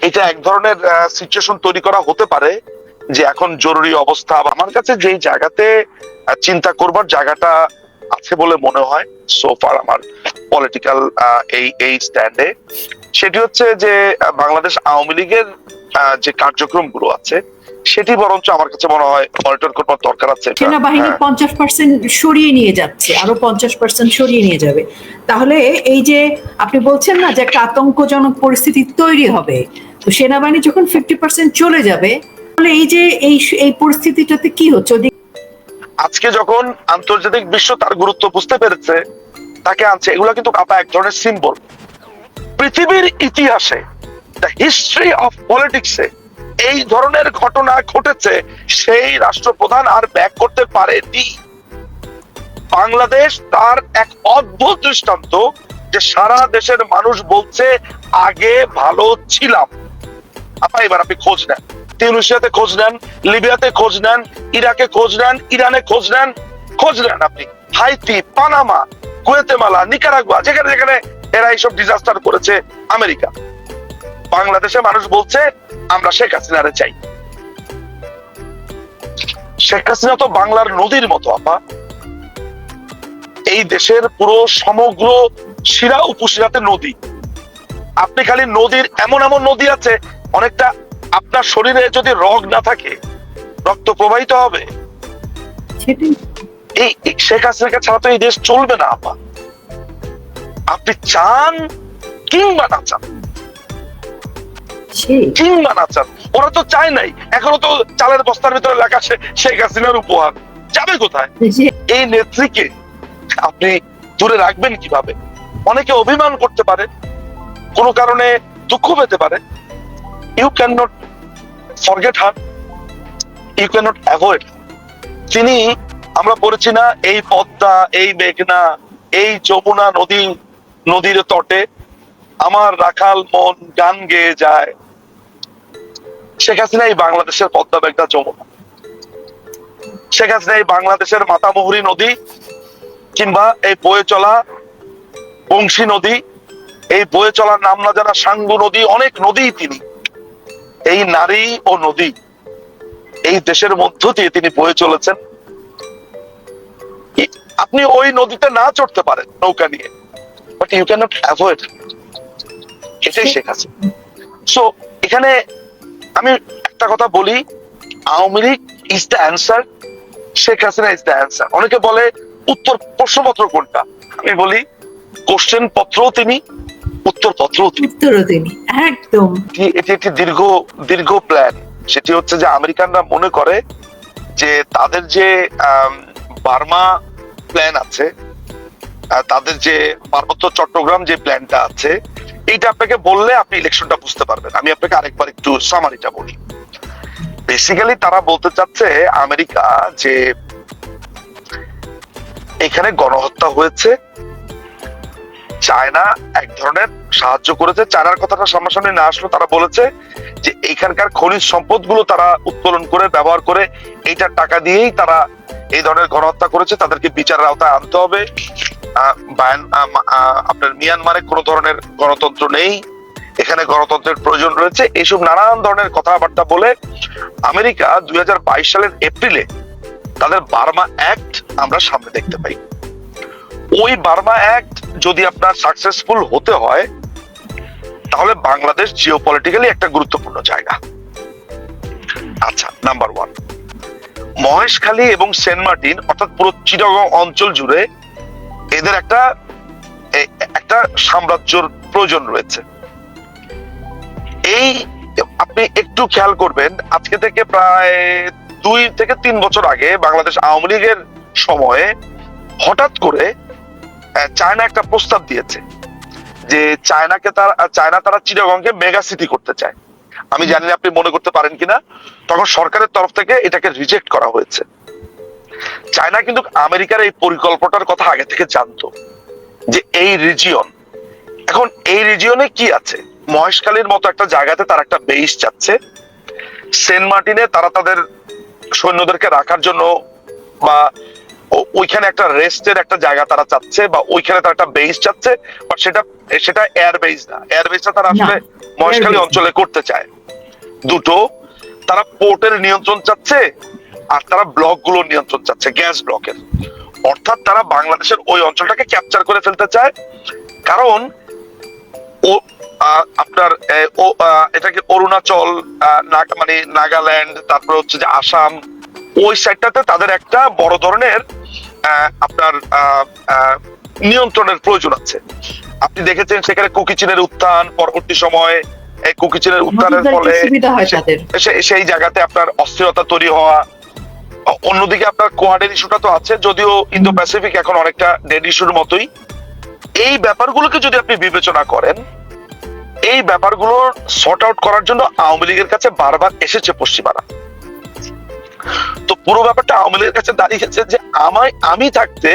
এটা এক ধরনের সিচুয়েশন তৈরি করা হতে পারে যে এখন জরুরি অবস্থা। আমার কাছে যেই জায়গাতে চিন্তা করবার জায়গাটা আছে বলে মনে হয় সোফার আমার পলিটিক্যাল এই স্ট্যান্ডে, সেটি হচ্ছে যে বাংলাদেশ আওয়ামী লীগের যে কার্যক্রম গুলো আছে সেটি বরঞ্চ আমার কাছে মনে হয় মনিটর করবার দরকার আছে। সেনাবাহিনী 50% সরিয়ে নিয়ে যাচ্ছে, আরো 50% সরিয়ে নিয়ে যাবে। তাহলে এই যে আপনি বলছেন না যে একটা আতঙ্কজনক পরিস্থিতি তৈরি হবে, তো সেনাবাহিনী যখন 50% চলে যাবে, তাহলে এই যে এই পরিস্থিতিটাতে কি হচ্ছে? আজকে যখন আন্তর্জাতিক বিশ্ব তার গুরুত্ব বুঝতে পেরেছে, তাকে আনছে, এগুলো কিন্তু আপা এক ধরনের সিম্বল। পৃথিবীর ইতিহাসে, দ্য হিস্ট্রি অফ পলিটিক্সে এই ধরনের ঘটনা ঘটেছে, সেই রাষ্ট্রপ্রধান আর ব্যাক করতে পারেনি। বাংলাদেশ তার এক অদ্ভুত দৃষ্টান্ত, যে সারা দেশের মানুষ বলছে আগে ভালো ছিলাম। আপা এবার আপনি খোঁজ নেন, তিউনিসিয়াতে খোঁজ নেন, লিবিয়াতে খোঁজ নেন, ইরাকে খোঁজ নেন, ইরানে খোঁজ নেন, আপনি হাইতি, পানামা, গুয়াতেমালা, নিকারাগুয়া, যেখানে যেখানে এরা এইসব ডিজাস্টার করেছে আমেরিকা, বাংলাদেশে মানুষ বলছে আমরা শেখ হাসিনারে চাই। শেখ হাসিনা তো বাংলার নদীর মতো আপা। এই দেশের পুরো সমগ্র শিরা উপশিরাতে নদী। আপনি খালি নদীর এমন এমন নদী আছে, অনেকটা আপনার শরীরে যদি রগ না থাকে রক্ত প্রবাহিত হবে। এই শেখ হাসিনা ছাড়া তো এই দেশ চলবে না আপা। আপনি চান কিংবা না চান, কিংবা না চান, ওরা তো চায় নাই। এখনো তো চালের বস্তার ভিতরে লেখা শেখ হাসিনার উপহার, যাবে কোথায়? এই নেত্রীকে আপনি দূরে রাখবেন কিভাবে? অনেকে অভিমান করতে পারে, কোনো কারণে দুঃখ পেতে পারে। You can not forget her, you can not avoid. তিনি, আমরা পড়েছি না, এই পদ্মা, এই মেঘনা, এই যমুনা নদীর তটে আমার রাখাল মন গান গেয়ে যায়। শেখ হাসিনা এই বাংলাদেশের পদ্মা, মেঘনা, যমুনা। শেখ হাসিনা এই বাংলাদেশের মাতামুহুরী নদী, কিংবা এই বয়ে চলা বংশী নদী, এই বয়ে চলার নাম না জানা সাঙ্গু নদী, অনেক নদী তিনি, এই নারী ও নদী, এই দেশের মধ্য দিয়ে তিনি বয়ে চলেছেন। আপনি ওই নদীতে না চড়তে পারেন নৌকা নিয়ে, but you can not avoid. এটাই শেখ হাসিনা। সো এখানে আমি একটা কথা বলি, Awami League is the answer, Sheikh Hasina is the answer. অনেকে বলে উত্তর প্রশ্নপত্র কোনটা? আমি বলি কোশ্চেন পত্রও তিনি, উত্তর পত্রও তিনি। একদম এটি একটি দীর্ঘ প্ল্যান। সেটি হচ্ছে যে আমেরিকানরা মনে করে যে তাদের যে বার্মা প্ল্যান আছে, তাদের যে পার্বত্য চট্টগ্রাম যে প্ল্যানটা আছে, এইটা আপনাকে বললে আপনি ইলেকশনটা বুঝতে পারবেন। আমি আপনাকে আরেকবার একটু সামারিটা বলি। বেসিক্যালি তারা বলতে চাচ্ছে আমেরিকা যে এখানে গণহত্যা হয়েছে, চায়না এক ধরনের সাহায্য করেছে। চায়নার কথাটা সামনাসামনি না আসলো, তারা বলেছে যে এইখানকার খনিজ সম্পদ গুলো তারা উত্তোলন করে ব্যবহার করে এইটার টাকা দিয়েই তারা এই ধরনের গণহত্যা করেছে, তাদেরকে বিচারের আওতায় আনতে হবে। আপনার মিয়ানমারে কোনো ধরনের গণতন্ত্র নেই, এখানে গণতন্ত্রের প্রয়োজন রয়েছে। এইসব নানান ধরনের কথাবার্তা বলে আমেরিকা 2022 সালের এপ্রিলে তাদের বার্মা অ্যাক্ট আমরা সামনে দেখতে পাই। ওই বার্মা অ্যাক্ট যদি আপনার সাকসেসফুল হতে হয়, তাহলে বাংলাদেশ জিওপলিটিক্যালি একটা গুরুত্বপূর্ণ জায়গা। আচ্ছা, নাম্বার 1, মহেশখালী এবং সেন্ট মার্টিন অর্থাৎ পুরো চিটাগং অঞ্চল জুড়ে এদের একটা সাম্রাজ্যর প্রয়োজন রয়েছে। এই আপনি একটু খেয়াল করবেন, আজকে থেকে প্রায় 2 থেকে 3 বছর আগে বাংলাদেশ আওয়ামী লীগের সময়ে হঠাৎ করে চায়না একটা প্রস্তাব দিয়েছে যে চায়না তারা চিটাগংকে মেগা সিটি করতে চায়। আমি জানি না আপনি মনে করতে পারেন কিনা, তখন সরকারের তরফ থেকে এটাকে রিজেক্ট করা হয়েছে। চায়না কিন্তু আমেরিকার এই পরিকল্পনার কথা আগে থেকে জানতো, যে এই রিজিয়ন, এখন এই রিজিয়নে কি আছে, মহেশখালীর মতো একটা জায়গাতে তারা একটা বেস চাচ্ছে। সেন্ট মার্টিনে তারা তাদের সৈন্যদেরকে রাখার জন্য বা ওইখানে একটা রেস্টের একটা জায়গা তারা চাচ্ছে, বা ওইখানে তারা একটা বেস চাচ্ছে, বাট সেটা এয়ার বেস না। এয়ার বেসটা তারা আসলে মহেশখালী অঞ্চলে করতে চায়। দুটো, তারা পোর্টের নিয়ন্ত্রণ চাচ্ছে, আর তারা ব্লক গুলোর নিয়ন্ত্রণ চাচ্ছে, গ্যাস ব্লকের। অর্থাৎ তারা বাংলাদেশের ওই অঞ্চলটাকে ক্যাপচার করে ফেলতে চায়। কারণ ও আপনার এটাকে অরুণাচল, মানে নাগাল্যান্ড, তারপর হচ্ছে যে আসাম, ওই সাইডটাতে তাদের একটা বড় ধরনের আপনার নিয়ন্ত্রণের প্রয়োজন আছে। আপনি দেখেছেন সেখানে কুকিচিনের উত্থান, পরবর্তী সময়ে এই কুকিচিনের উত্থানের ফলে সেই জায়গাতে আপনার অস্থিরতা তৈরি হওয়া। অন্যদিকে আপনার কোয়াডের ইস্যুটা তো আছে, যদিও ইন্দো প্যাসিফিক এখন অনেকটা ডেড ইস্যুর মতোই। এই ব্যাপারগুলোকে যদি আপনি বিবেচনা করেন, এই ব্যাপারগুলো সর্ট আউট করার জন্য আওয়ামী লীগের কাছে বারবার এসেছে পশ্চিমারা। তো পুরো ব্যাপারটা আওয়ামী লীগের কাছে দাঁড়িয়েছে যে আমি থাকতে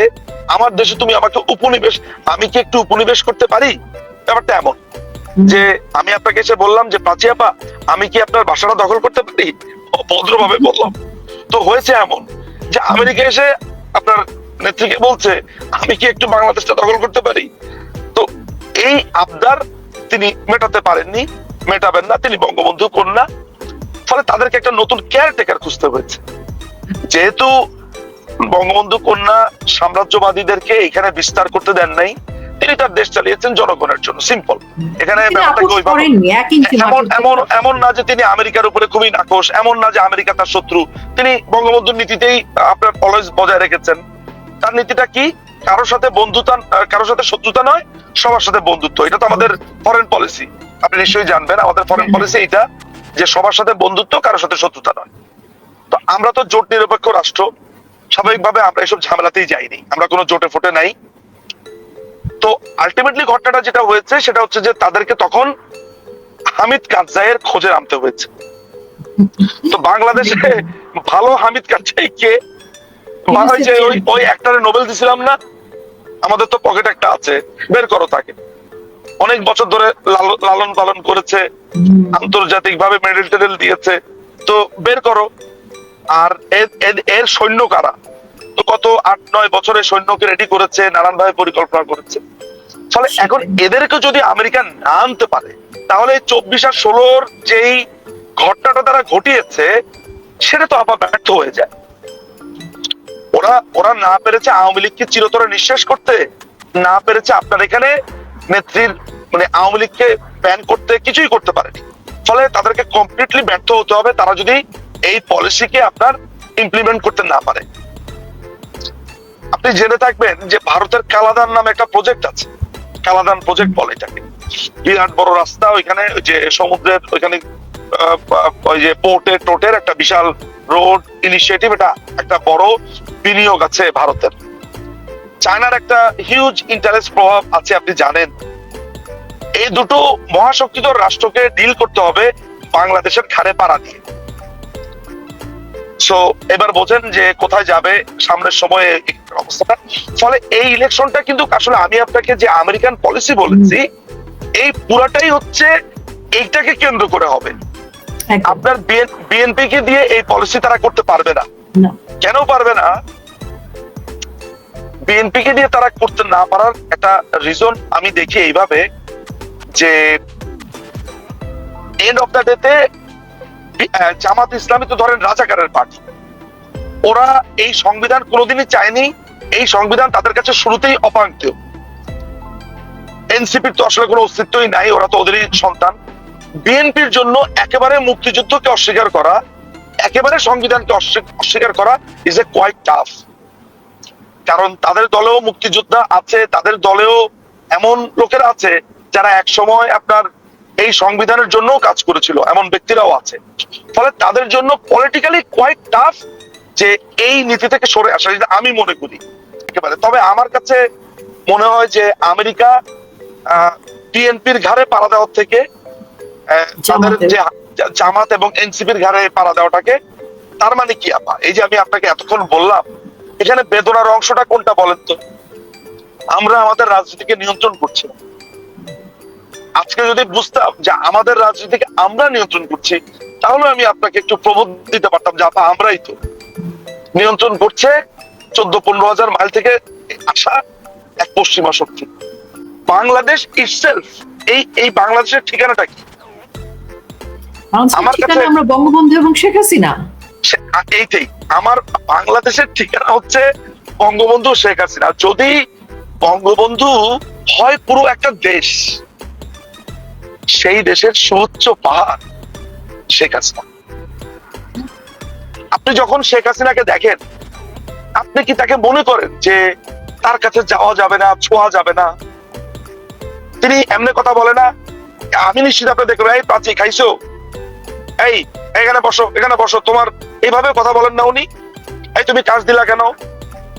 আমার দেশে তুমি আমাকে উপনিবেশ, আমি কি একটু উপনিবেশ করতে পারি? ব্যাপারটা এমন যে আমি আপনাকে এসে বললাম যে প্রাচী আপা, আমি কি আপনার বাসাটা দখল করতে পারি? ভদ্রভাবে বললাম। তো হয়েছে এমন যে আমেরিকা এসে আপনার নেত্রীকে বলছে আমি কি একটু বাংলাদেশটা দখল করতে পারি? তো এই আবদার তিনি মেটাতে পারেননি, মেটাবেন না, তিনি বঙ্গবন্ধু কন্যা। ফলে তাদেরকে একটা নতুন কেয়ারটেকার খুঁজতে হয়েছে। যেহেতু বঙ্গবন্ধু কন্যা সাম্রাজ্যবাদীদেরকে এখানে বিস্তার করতে দেন নাই, তিনি তার দেশ চালিয়েছেন জনগণের জন্য, সিম্পল। এখানে এমন না যে তিনি আমেরিকার উপরে খুবই নাখোশ, এমন না যে আমেরিকা তার শত্রু। তিনি বঙ্গবন্ধুর নীতিতেই আপনার অলওয়েজ বজায় রেখেছেন। তার নীতিটা কি? কারোর সাথে বন্ধুতা, কারোর সাথে শত্রুতা নয়, সবার সাথে বন্ধুত্ব। এটা তো আমাদের ফরেন পলিসি, আপনি নিশ্চয়ই জানবেন। আমাদের ফরেন পলিসি এটা, যে সবার সাথে বন্ধুত্ব, কারোর সাথে শত্রুতা নয়। তো আমরা তো জোট নিরপেক্ষ রাষ্ট্র, স্বাভাবিকভাবে আমরা এসব ঝামেলাতেই যাইনি, আমরা কোনো জোটে ফোটে নাই। তো আলটিমেটলি ঘটনাটা যেটা হয়েছে সেটা হচ্ছে যে তাদেরকে তখন হামিদ কারজাইয়ের খোঁজে নামতে হয়েছে। তো বাংলাদেশে ভালো হামিদ কারজাই কে? ওই একটারে নোবেল দিছিলাম না, আমাদের তো পকেট একটা আছে, বের করো তাকে। অনেক বছর ধরে লালন পালন করেছে, আন্তর্জাতিক ভাবে মেডেল টেডেল দিয়েছে, তো বের করো। আর এর সৈন্য কারা? তো কত 8-9 বছরের সৈন্যকে রেডি করেছে, নানান ভাবে পরিকল্পনা করেছে। ফলে এখন এদেরকে যদি আমেরিকা না আনতে পারে, তাহলে 24 আর 16 যেই ঘটনাটা তারা ঘটিয়েছে সেটা তো আবার ব্যর্থ হয়ে যায়। ওরা না পেরেছে আওয়ামী লীগকে চিরতরে নিঃশেষ করতে, না পেরেছে আপনার এখানে নেত্রীর মানে আওয়ামী লীগকে ব্যান করতে, কিছুই করতে পারেনি। ফলে তাদেরকে কমপ্লিটলি ব্যর্থ হতে হবে তারা যদি এই পলিসিকে আপনার ইমপ্লিমেন্ট করতে না পারে। আপনি জেনে থাকবেন যে ভারতের কালাদান নামে একটা প্রজেক্ট আছে, কালাদান প্রজেক্ট বলে এটাকে। বিরাট বড় রাস্তা, ওইখানে যে সমুদ্রের ওইখানে ওই যে পোর্টের একটা বিশাল রোড ইনিশিয়েটিভ, এটা একটা বড় বিনিয়োগ আছে ভারতের। চায়নার একটা হিউজ ইন্টারেস্ট প্রভাব আছে, আপনি জানেন। এই দুটো মহাশক্তিধর রাষ্ট্রকে ডিল করতে হবে বাংলাদেশের ঘাড়ে পাড়া দিয়ে। সো এবার বোঝেন যে কোথায় যাবে সামনের সময়ে অবস্থাটা। ফলে এই ইলেকশনটা কিন্তু আসলে আমি আপনাকে যে আমেরিকান পলিসি বলেছি, এই পুরাটাই হচ্ছে এইটাকে কেন্দ্র করে হবে। আপনার বিএনপি কে দিয়ে এই পলিসি তারা করতে পারবে না। কেন পারবে না? বিএনপি কে দিয়ে তারা করতে না পারার একটা রিজন আমি দেখি এইভাবে, যে এন্ড অফ দ্য ডেতে জামাত ইসলামী তো ধরেন রাজাকারের পার্টি, ওরা এই সংবিধান কোনোদিনই চায়নি। এই সংবিধান তাদের কাছে শুরুতেই অপাঙ্ক্তেয়। এনসিপির তো আসলে কোনো অস্তিত্বই নাই, ওরা তো ওদেরই সন্তান। বিএনপির জন্য একেবারে মুক্তিযুদ্ধকে অস্বীকার করা, একেবারে সংবিধানকে অস্বীকার করা ইজ এ কোয়াইট টাফ। কারণ তাদের দলেও মুক্তিযোদ্ধা আছে, তাদের দলেও এমন লোকেরা আছে যারা এক সময় আপনার এই সংবিধানের জন্য কাজ করেছিল, এমন ব্যক্তিরাও আছে। ফলে তাদের জন্য পলিটিক্যালি কোয়াইট টাফ যে এই নীতি থেকে সরে আসা, যেটা আমি মনে করি একেবারে। তবে আমার কাছে মনে হয় যে আমেরিকা বিএনপির ঘাড়ে পাড়া দেওয়ার থেকে তাদের যে জামাত এবং এনসিপির ঘাড়ে পাড়া দেওয়াটাকে, তার মানে কি আপা, এই যে আমি আপনাকে এতক্ষণ বললাম, এখানে বেদনার অংশটা কোনটা বলেন তো? আমরা আমাদের রাজনীতিকে নিয়ন্ত্রণ করছি। আজকে যদি বুঝতাম যে আমাদের রাজনীতিকে আমরা নিয়ন্ত্রণ করছি, তাহলে আমি আপনাকে একটু প্রবোধ দিতে পারতাম যে আপা আমরাই তো নিয়ন্ত্রণ করছে 14-15 হাজার মাইল থেকে আসা এক পশ্চিমা শক্তি। বাংলাদেশ ইটসেলফ, এই বাংলাদেশের ঠিকানাটা কি? আমার কাছে আমরা বঙ্গবন্ধু এবং শেখ হাসিনা, এইটাই আমার বাংলাদেশের ঠিকানা হচ্ছে বঙ্গবন্ধু শেখ হাসিনা। যদি বঙ্গবন্ধু হয় পুরো একটা দেশ, সেই দেশের সুউচ্চ পাহাড় শেখ হাসিনা। আপনি যখন শেখ হাসিনাকে দেখেন, আপনি কি তাকে মনে করেন যে তার কাছে যাওয়া যাবে না, ছোঁয়া যাবে না? তিনি এমনি কথা বলে না। আমি নিশ্চিত আপনি দেখবেন, এই প্রাচী খাইছো, এই এখানে বসো, এখানে বসো, তোমার এইভাবে কথা বলেন না উনি। এই তুমি কাজ দিলা কেন,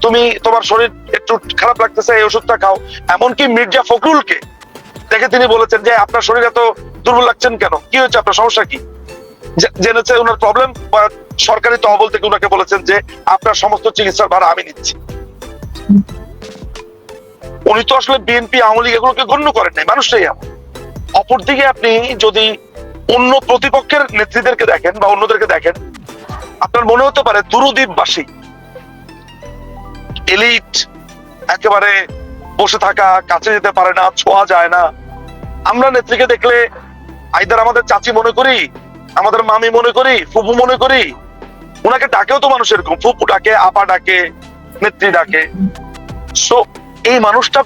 তুমি তোমার শরীর একটু খারাপ লাগতেছে, এই ওষুধটা খাও। এমনকি মির্জা ফখরুলকে দেখে তিনি বলেছেন যে আপনার শরীর এত দুর্বল লাগছেন কেন, কি হয়েছে, আপনার সমস্যা কি? জেনেছে ওনার প্রবলেম, সরকারি তহবিল থেকে ওনাকে বলেছেন যে আপনার সমস্ত চিকিৎসার ভার আমি নিচ্ছি। উনি তো আসলে বিএনপি, আওয়ামী লীগ এগুলোকে গণ্য করেন নাই, মানুষটাই এমন। অপরদিকে আপনি যদি অন্য প্রতিপক্ষের নেত্রীদেরকে দেখেন বা অন্যদেরকে দেখেন, আপনার মনে হতে পারে দূরদ্বীপবাসী এলিট, একেবারে বসে থাকা, কাছে যেতে পারে না, ছোঁয়া যায় না। আমরা নেত্রীকে দেখলে আইদার আমাদের চাচি মনে করি, আমাদের মামি মনে করি, ফুপু মনে করি। ওনাকে ডাকেও তো মানুষ এরকম, ফুপু ডাকে, আপা ডাকে, নেত্রী ডাকে। সো এই মানুষটা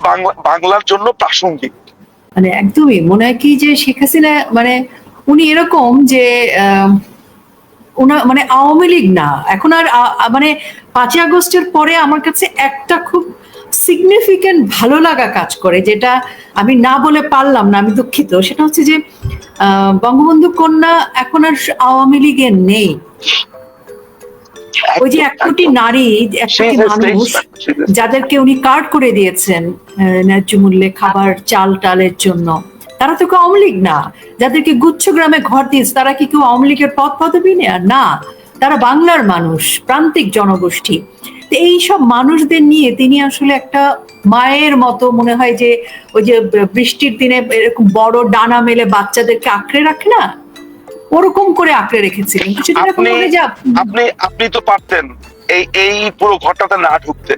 বাংলার জন্য প্রাসঙ্গিক। মানে একদমই মনে হয় কি যে শেখ হাসিনা মানে উনি এরকম যে মানে আওয়ামী লীগ না এখন আর, মানে 5ই আগস্টের পরে আমার কাছে একটা খুব সিগনিফিকেন্ট ভালো লাগা কাজ করে, যেটা আমি না বলে পারলাম না, আমি দুঃখিত। সেটা হচ্ছে যে বঙ্গবন্ধু কন্যা এখন আর আওয়ামী লীগে নেই। ওই যে 1 কোটি নারী, 1 কোটি মানুষ যাদেরকে উনি কার্ড করে দিয়েছেন ন্যায্য মূল্যে খাবার, চাল টালের জন্য, তারা তো কেউ আওয়ামী লীগ না। যাদেরকে গুচ্ছগ্রামে ঘর দিয়েছে, তারা কি কেউ আওয়ামী লীগের পদ পদবি না, তারা বাংলার মানুষ, প্রান্তিক জনগোষ্ঠী। তো এইসব মানুষদের নিয়ে তিনি আসলে একটা মায়ের মতো, মনে হয় যে ওই যে বৃষ্টির দিনে এরকম বড় ডানা মেলে বাচ্চাদেরকে আঁকড়ে রাখে না, ওরকম করে আঁকড়ে রেখেছিলেন। আপনি তো পারতেন এই পুরো ঘরটাতে না ঢুকতে,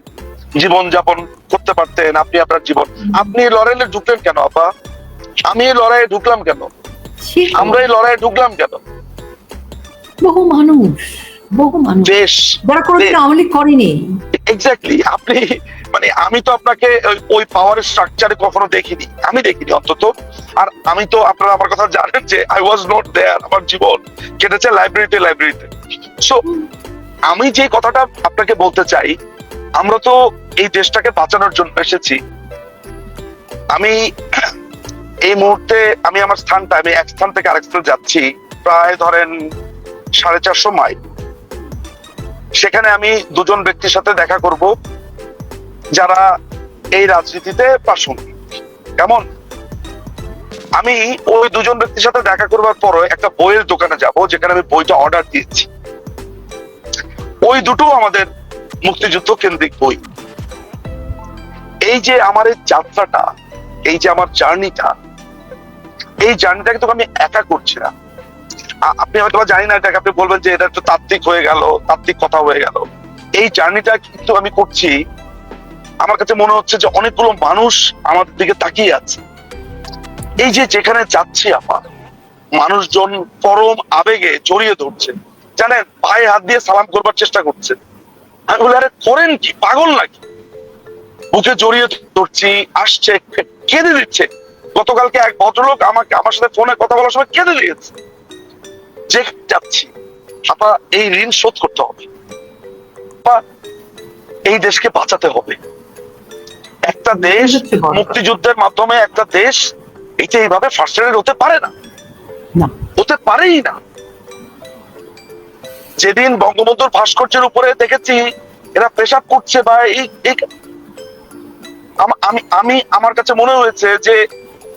জীবন যাপন করতে পারতেন আপনি আপনার জীবন। আপনি লড়াইয়ে ঢুকলেন কেন আপা? আমি এই লড়াইয়ে ঢুকলাম কেন? আমরা এই লড়াইয়ে ঢুকলাম কেন? বহু মানুষ দেশ যারা কোনোদিন আওয়ামী লীগ করেনি। এক্স্যাক্টলি। আপনি মানে আমি তো আপনাকে ওই পাওয়ার স্ট্রাকচারে কখনো দেখিনি, আমি দেখিনি অন্তত। আর আমি তো, আপনারা আমার কথা জানেন যে আই ওয়াজ নট দেয়ার। আমার জীবন কেটেছে লাইব্রেরিতে। সো আমি যে কথাটা আপনাকে বলতে চাই, আমরা তো এই দেশটাকে বাঁচানোর জন্য এসেছি। আমি এই মুহূর্তে আমি আমার স্থানটা, আমি এক স্থান থেকে আরেক স্থানে যাচ্ছি, প্রায় ধরেন 450 মাইল। সেখানে আমি 2জন ব্যক্তির সাথে দেখা করব যারা এই রাজনীতিতে প্রাসঙ্গিক। কেমন? আমি ওই 2জন ব্যক্তির সাথে দেখা করবার পরে একটা বইয়ের দোকানে যাব, যেখানে আমি বইটা অর্ডার দিয়েছি। ওই দুটো আমাদের মুক্তিযুদ্ধ কেন্দ্রিক বই। এই যে আমার এই যাত্রাটা, এই যে আমার জার্নিটা, এই জার্নিটাকে তো আমি একা করছি না। আপনি হয়তো জানি না, এটাকে আপনি বলবেন যে এটা একটু তাত্ত্বিক হয়ে গেল, তাত্ত্বিক কথা হয়ে গেল। এই জার্নিটা কিন্তু আমি করছি, আমার কাছে মনে হচ্ছে যে অনেকগুলো মানুষ আমাদের দিকে তাকিয়ে আছে। এই যে যেখানে যাচ্ছি আপা, মানুষজন পরম আবেগে জড়িয়ে ধরছে, জানেন, পায়ে হাত দিয়ে সালাম করবার চেষ্টা করছে। আমি বলি, আরে করেন কি, পাগল নাকি? বুকে জড়িয়ে ধরছি, আসছে, কেঁদে দিচ্ছে। গতকালকে এক ভদ্রলোক আমার সাথে ফোনে কথা বলার সময় কেঁদে দিয়েছে। যে যাচ্ছি আপা, এই ঋণ শোধ করতে হবে, এই দেশকে বাঁচাতে হবে। একটা দেশ মুক্তিযুদ্ধের মাধ্যমে, একটা দেশ এইটা এইভাবে ফার্স্টেড হতে পারে না, হতে পারেই না। যেদিন বঙ্গবন্ধুর ভাস্কর্যের উপরে দেখেছি এরা পেশাব করছে, বা আমি আমার কাছে মনে হয়েছে যে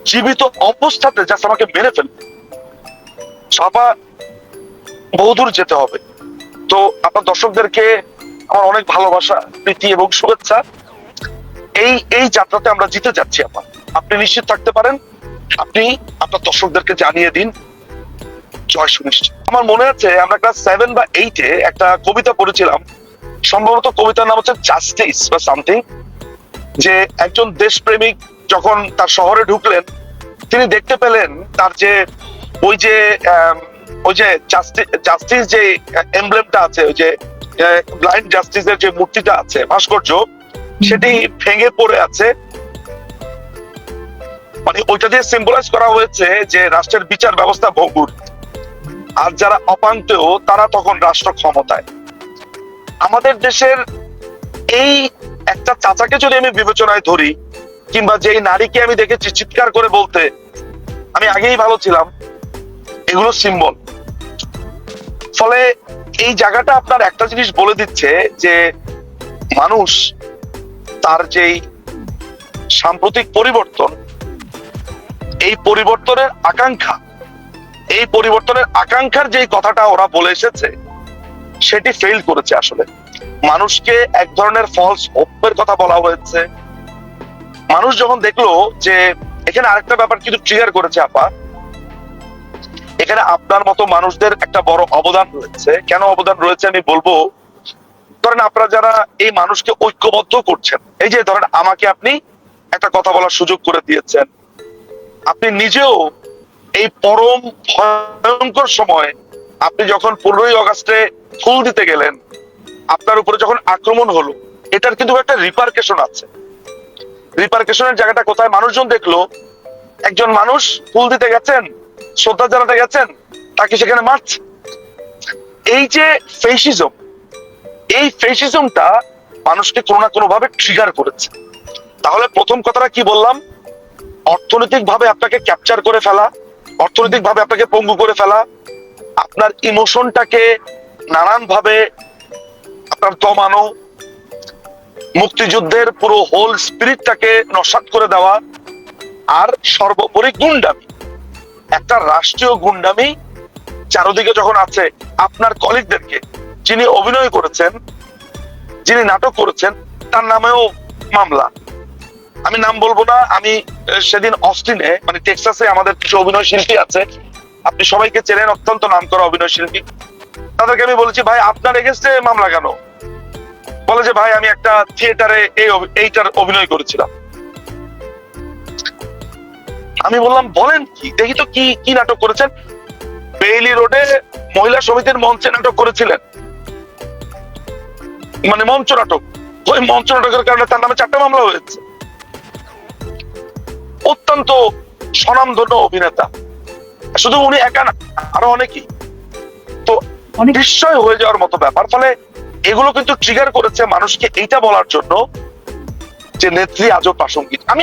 জীবিত অবস্থাতে জাস্ট আমাকে মেরে ফেলবে। সবা বহুদূর যেতে হবে। তো আপনার দর্শকদেরকে আমার অনেক ভালোবাসা, প্রীতি এবং শুভেচ্ছা। এই যাত্রাতে আমরা জিতে যাচ্ছি আপা, আপনি নিশ্চিত থাকতে পারেন। আপনি আপনার দর্শকদেরকে জানিয়ে দিন, জয় সুনিশ্চিত। আমার মনে আছে আমরা ক্লাস 7 বা 8-এ একটা কবিতা পড়েছিলাম, সম্ভবত কবিতার নাম হচ্ছে জাস্টিস বা সামথিং, যে একজন দেশপ্রেমিক যখন তার শহরে ঢুকলেন, তিনি দেখতে পেলেন তার যে ওই যে জাস্টিস যে এমব্লেমটা আছে, ওই যে ব্লাইন্ড জাস্টিসের যে মূর্তিটা আছে, ভাস্কর্য, সেটি ভেঙে পড়ে আছে। মানে ওইটা দিয়ে সিম্বলাইজ করা হয়েছে যে রাষ্ট্রের বিচার ব্যবস্থা ভঙ্গুর, আর যারা অপাঙ্ক্তেয় তারা তখন রাষ্ট্র ক্ষমতায়। আমাদের দেশের এই একটা চাচাকে যদি আমি বিবেচনায় ধরি, কিংবা যেই নারীকে আমি দেখেছি চিৎকার করে বলতে আমি আগেই ভালো ছিলাম, এগুলো সিম্বল। ফলে এই জায়গাটা আপনার একটা জিনিস বলে দিচ্ছে যে মানুষ তার যেই সাম্প্রতিক পরিবর্তন, এই পরিবর্তনের আকাঙ্ক্ষার যেই কথাটা ওরা বলে এসেছে, সেটি ফেল করেছে। আসলে মানুষকে এক ধরনের ফলস হোপের কথা বলা হয়েছে। মানুষ যখন দেখলো যে এখানে আরেকটা ব্যাপার কিন্তু ট্রিগার করেছে আপা, এখানে আপনার মতো মানুষদের একটা বড় অবদান রয়েছে। কেন অবদান রয়েছে আমি বলবো। ধরেন আপনারা যারা এই মানুষকে ঐক্যবদ্ধ করছেন, এই যে ধরেন আমাকে আপনি একটা কথা বলার সুযোগ করে দিয়েছেন, আপনি নিজেও এই পরম ভয়ঙ্কর সময় আপনি যখন 15ই আগস্টে ফুল দিতে গেলেন, আপনার উপরে যখন আক্রমণ হলো, এটার কিন্তু একটা রিপারকেশন আছে। রিপারকেশনের জায়গাটা কোথায়? মানুষজন দেখলো একজন মানুষ ফুল দিতে গেছেন, শ্রদ্ধা জানাতে গেছেন, তাকে সেখানে মারছে। এই যে ফেসিজম, এই ফেসিজমটা মানুষকে কোনো না কোনো ভাবে ট্রিগার করেছে। তাহলে প্রথম কথাটা কি বললাম? অর্থনৈতিক ভাবে আপনাকে ক্যাপচার করে ফেলা, অর্থনৈতিক ভাবে আপনাকে পঙ্গু করে ফেলা, আপনার ইমোশনটাকে নানান ভাবে আপনার দমানো, মুক্তিযুদ্ধের পুরো হোল স্পিরিটটাকে নস্যাৎ করে দেওয়া, আর সর্বোপরি গুন্ডামি, একটা রাষ্ট্রীয় গুন্ডামি চারদিকে যখন আছে। আপনার কলিগদেরকে, যিনি অভিনয় করেছেন, যিনি নাটক করেছেন, তার নামেও মামলা। আমি নাম বলবো না। আমি সেদিন অস্টিনে, মানে টেক্সাসে আমাদের কিছু অভিনয় শিল্পী আছে, আপনি সবাইকে চেনেন, অত্যন্ত নামকরা অভিনয় শিল্পী। তাদেরকে আমি বলেছি, ভাই আপনার এগেইনস্টে মামলা কেন? বলে যে ভাই আমি একটা থিয়েটারে এইটার অভিনয় করেছিলাম। আমি বললাম বলেন কি, দেখি তো কি কি নাটক করেছেন। বেইলি রোডে মহিলা সমিতির মঞ্চে নাটক করেছিলেন, মানে মঞ্চ নাটক। ওই মঞ্চ নাটকের কারণে তার নামে 4টা মামলা হয়েছে। অত্যন্ত স্বনামধন্য অভিনেতা, শুধু উনি একা না, আরো অনেকেই। তো বিস্ময় হয়ে যাওয়ার মতো ব্যাপার। ফলে এগুলো কিন্তু ট্রিগার করেছে মানুষকে এইটা বলার জন্য যে নেত্রী আজও প্রাসঙ্গিক। আমি